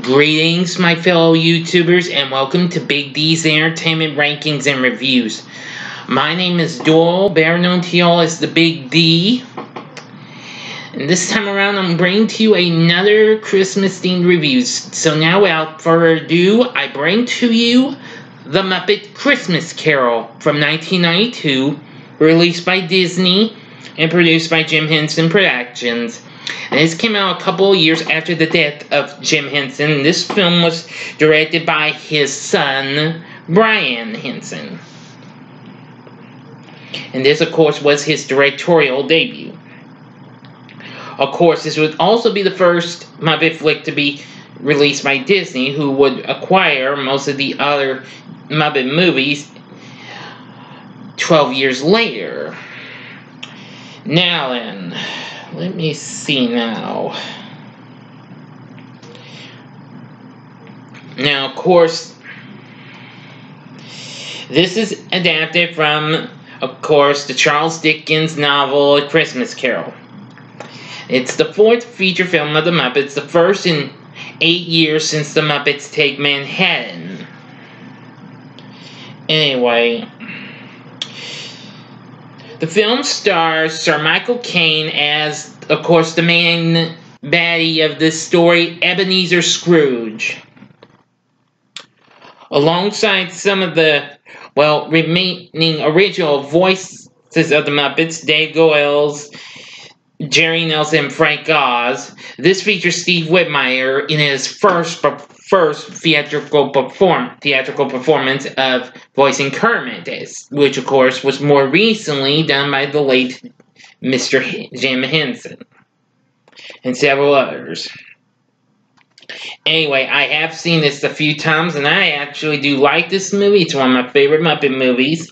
Greetings, my fellow YouTubers, and welcome to Big D's Entertainment Rankings and Reviews. My name is Doyle, better known to y'all as the Big D. And this time around, I'm bringing to you another Christmas-themed reviews. So now, without further ado, I bring to you The Muppet Christmas Carol from 1992, released by Disney and produced by Jim Henson Productions. And this came out a couple of years after the death of Jim Henson. This film was directed by his son, Brian Henson. And this, of course, was his directorial debut. Of course, this would also be the first Muppet flick to be released by Disney, who would acquire most of the other Muppet movies 12 years later. Now then, let me see now. Now, of course, this is adapted from, of course, the Charles Dickens novel A Christmas Carol. It's the fourth feature film of the Muppets, the first in 8 years since the Muppets Take Manhattan. Anyway, the film stars Sir Michael Caine as, of course, the main baddie of this story, Ebenezer Scrooge. Alongside some of the, remaining original voices of the Muppets, Dave Goelz, Jerry Nelson, and Frank Oz, this features Steve Whitmire in his first theatrical performance of voicing Kermit, which, of course, was more recently done by the late Mr. Jim Henson and several others. Anyway, I have seen this a few times, and I actually do like this movie. It's one of my favorite Muppet movies.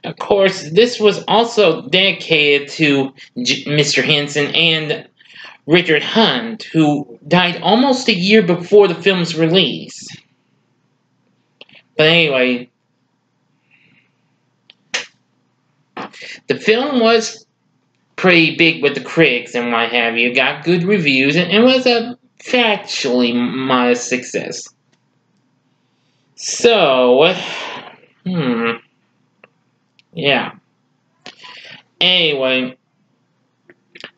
Of course, this was also dedicated to Mr. Henson and Richard Hunt, who died almost a year before the film's release. But anyway, the film was pretty big with the critics and what have you. Got good reviews and was a factually modest success. So, yeah. Anyway,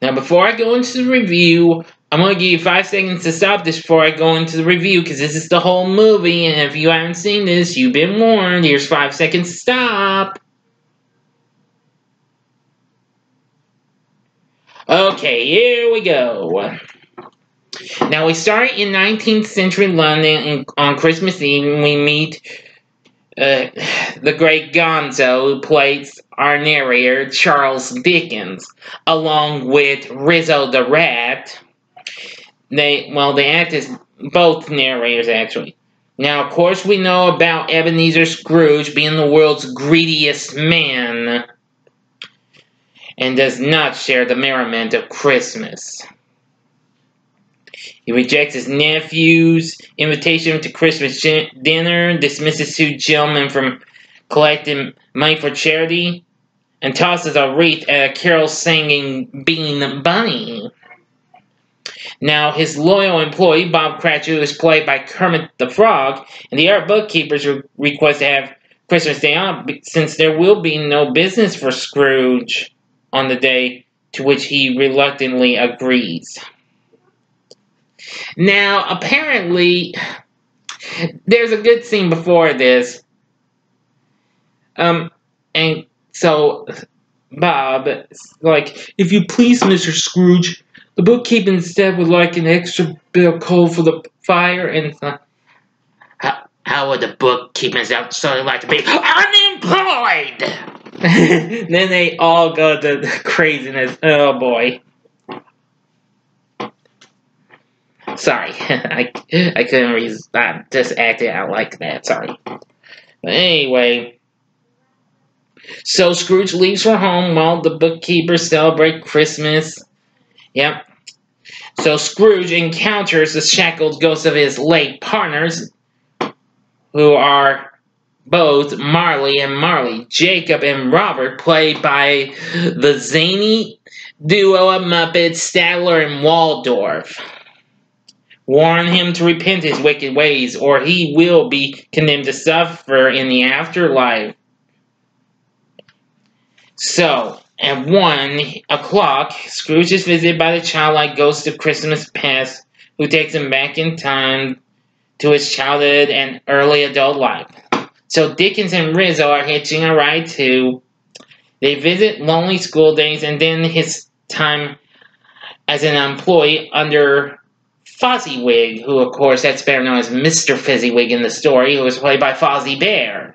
now before I go into the review, I'm going to give you 5 seconds to stop this before I go into the review, because this is the whole movie, and if you haven't seen this, you've been warned. Here's 5 seconds to stop. Okay, here we go. Now we start in 19th century London, and on Christmas Eve we meet the great Gonzo, who plays our narrator, Charles Dickens, along with Rizzo the Rat. They act as both narrators, actually. Now, of course, we know about Ebenezer Scrooge being the world's greediest man and does not share the merriment of Christmas. He rejects his nephew's invitation to Christmas dinner, dismisses two gentlemen from collecting money for charity, and tosses a wreath at a carol-singing Bean Bunny. Now, his loyal employee, Bob Cratchit, is played by Kermit the Frog, and the art bookkeepers request to have Christmas Day off since there will be no business for Scrooge on the day, to which he reluctantly agrees. Now, apparently, there's a good scene before this. And so, Bob, like, if you please, Mr. Scrooge, the bookkeeping instead would like an extra bit of coal for the fire, and it's like, how would the bookkeepers outside like to be unemployed? Then they all go to the craziness. Oh, boy. Sorry, I couldn't I just acted out like that, sorry. But anyway, so Scrooge leaves for home while the bookkeepers celebrate Christmas. Yep. So Scrooge encounters the shackled ghosts of his late partners, who are both Marley and Marley, Jacob and Robert, played by the zany duo of Muppets Statler and Waldorf, warn him to repent his wicked ways, or he will be condemned to suffer in the afterlife. So, at 1 o'clock, Scrooge is visited by the childlike ghost of Christmas past, who takes him back in time to his childhood and early adult life. So Dickens and Rizzo are hitching a ride too. They visit lonely school days and then his time as an employee under Fozziwig, who of course that's better known as Mr. Fezziwig in the story, who was played by Fozzie Bear,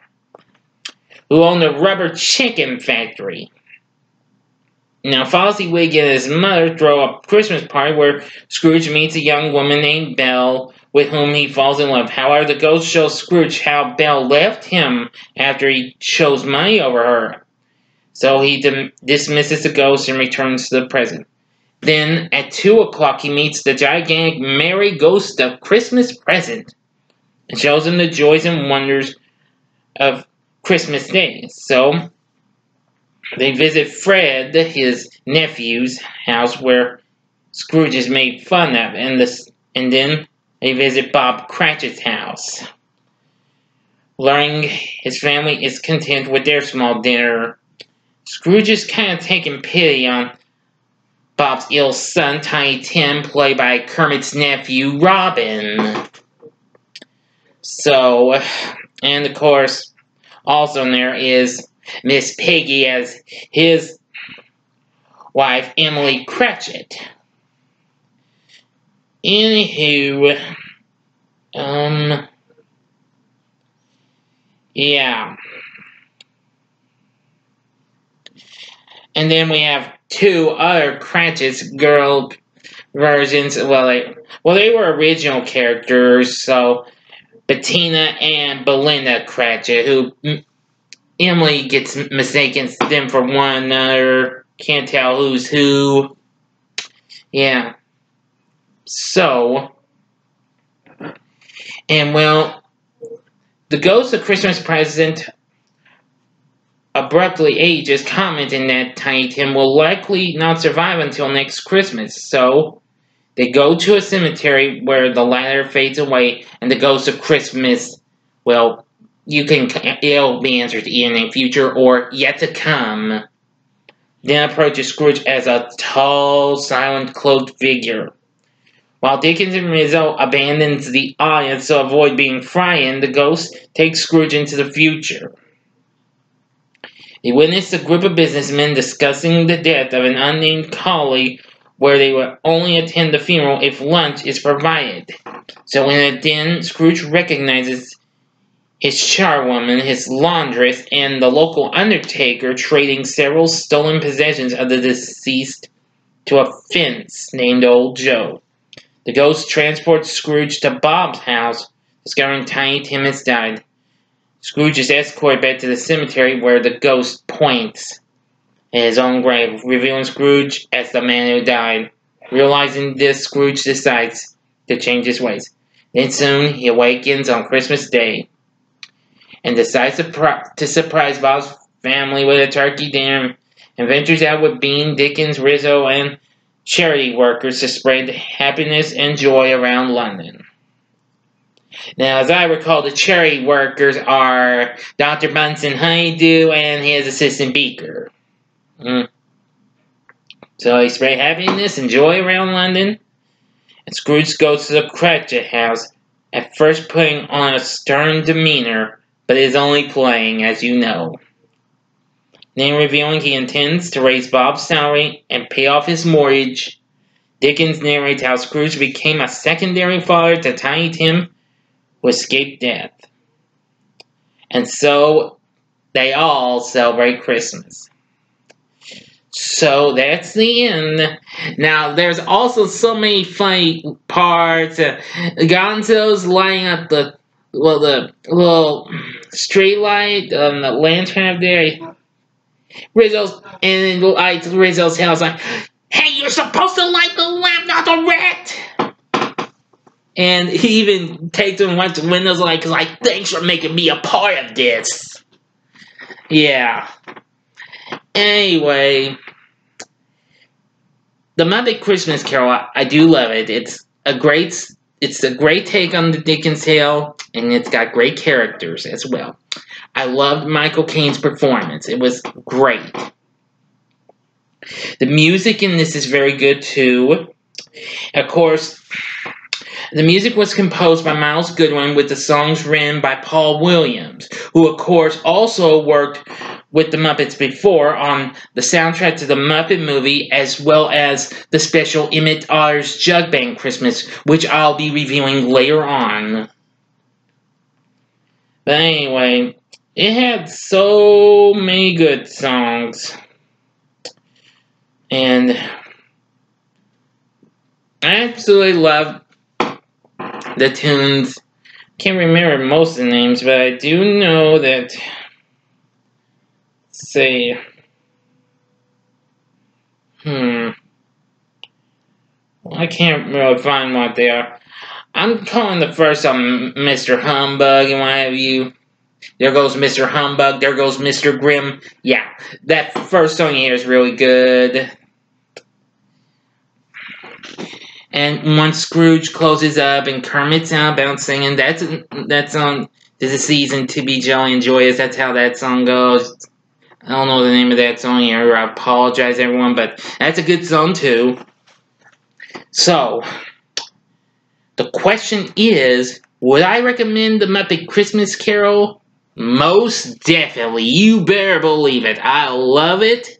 who owned a rubber chicken factory. Now, Fozziwig and his mother throw a Christmas party where Scrooge meets a young woman named Belle, with whom he falls in love. However, the ghost shows Scrooge how Belle left him after he chose money over her. So he dismisses the ghost and returns to the present. Then, at 2 o'clock, he meets the gigantic merry ghost of Christmas present and shows him the joys and wonders of Christmas Day. So they visit Fred, his nephew's house, where Scrooge is made fun of, and then they visit Bob Cratchit's house. Learning his family is content with their small dinner, Scrooge is kind of taking pity on Bob's ill son, Tiny Tim, played by Kermit's nephew, Robin. So, and of course, also in there is Miss Piggy as his wife, Emily Cratchit. Anywho, yeah. And then we have 2 other Cratchit's girl versions. Well, they were original characters, so Bettina and Belinda Cratchit, who Emily gets mistaken them for one another. Can't tell who's who. Yeah. So, and well, the ghost of Christmas present abruptly ages, commenting that Tiny Tim will likely not survive until next Christmas. So, they go to a cemetery where the latter fades away, and the ghost of Christmas, well, it'll be answered either in the future or yet to come. Then approaches Scrooge as a tall, silent, cloaked figure. While Dickens and Rizzo abandons the audience to avoid being frightened, the ghost takes Scrooge into the future. They witness a group of businessmen discussing the death of an unnamed colleague, where they will only attend the funeral if lunch is provided. So in a den, Scrooge recognizes his charwoman, his laundress, and the local undertaker, trading several stolen possessions of the deceased to a fence named Old Joe. The ghost transports Scrooge to Bob's house, discovering Tiny Tim has died. Scrooge is escorted back to the cemetery, where the ghost points at his own grave, revealing Scrooge as the man who died. Realizing this, Scrooge decides to change his ways. Then soon, he awakens on Christmas Day and decides to surprise Bob's family with a turkey dinner, and ventures out with Bean, Dickens, Rizzo, and charity workers to spread happiness and joy around London. Now, as I recall, the charity workers are Dr. Bunsen Honeydew and his assistant Beaker. So they spread happiness and joy around London, and Scrooge goes to the Cratchit house, at first putting on a stern demeanor, but is only playing, as you know. Then revealing he intends to raise Bob's salary and pay off his mortgage, Dickens narrates how Scrooge became a secondary father to Tiny Tim, who escaped death. And so, they all celebrate Christmas. So, that's the end. Now, there's also so many funny parts. Gonzo's lighting up the little street light, the lantern up there. Rizzo's, and then lights Rizzo's house like, "Hey, you're supposed to light the lamp, not the rat!" And he even takes them and went to Windows like, thanks for making me a part of this. Yeah. Anyway, The Muppet Christmas Carol, I do love it. It's a great take on the Dickens tale, and it's got great characters as well. I loved Michael Caine's performance. It was great. The music in this is very good too. Of course, the music was composed by Miles Goodwin with the songs written by Paul Williams, who of course also worked with the Muppets before on the soundtrack to the Muppet movie, as well as the special Emmett Otter's Jug Band Christmas, which I'll be reviewing later on. But anyway, it had so many good songs. And I absolutely love the tunes. Can't remember most of the names, but I do know that, say, I can't really find what they are. I'm calling the first song Mr. Humbug and what have you. There goes Mr. Humbug, there goes Mr. Grimm. Yeah, that first song here is really good. And once Scrooge closes up and Kermit's outbound singing, that song, "'Tis a Season to Be Jolly and Joyous," that's how that song goes. I don't know the name of that song here, I apologize everyone, but that's a good song too. So, the question is, would I recommend The Muppet Christmas Carol? Most definitely. You better believe it. I love it.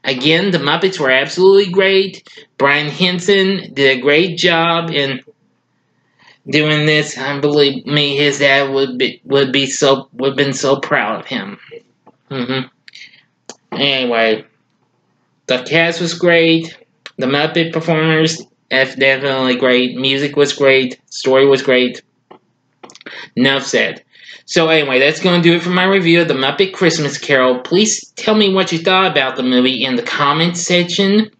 Again, the Muppets were absolutely great. Brian Henson did a great job in doing this. I believe me, his dad would have been so proud of him. Anyway, the cast was great. The Muppet performers, definitely great. Music was great. Story was great. Enough said. So anyway, that's going to do it for my review of The Muppet Christmas Carol. Please tell me what you thought about the movie in the comments section.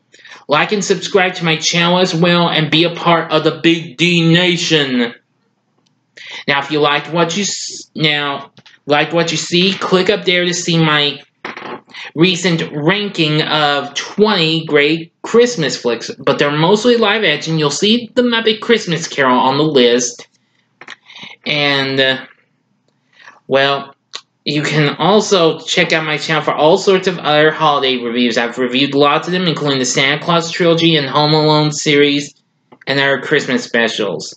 Like and subscribe to my channel as well, and be a part of the Big D Nation. Now, if you liked what you see, click up there to see my recent ranking of 20 great Christmas flicks. But they're mostly live action. You'll see The Muppet Christmas Carol on the list. And, well, you can also check out my channel for all sorts of other holiday reviews. I've reviewed lots of them, including the Santa Claus trilogy and Home Alone series, and other Christmas specials.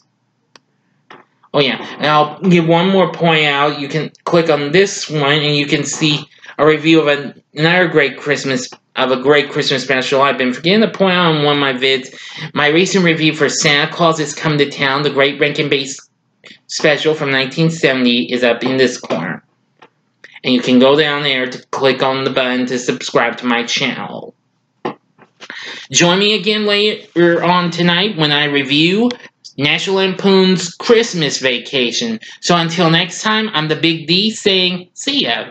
Oh yeah, and I'll give one more point out. You can click on this one, and you can see a review of another great Christmas special. I've been forgetting to point out on one of my vids. My recent review for Santa Claus Is Coming to Town, the Great Rankin Bass special from 1970, is up in this corner. And you can go down there to click on the button to subscribe to my channel. Join me again later on tonight when I review National Lampoon's Christmas Vacation. So until next time, I'm the Big D saying, see ya.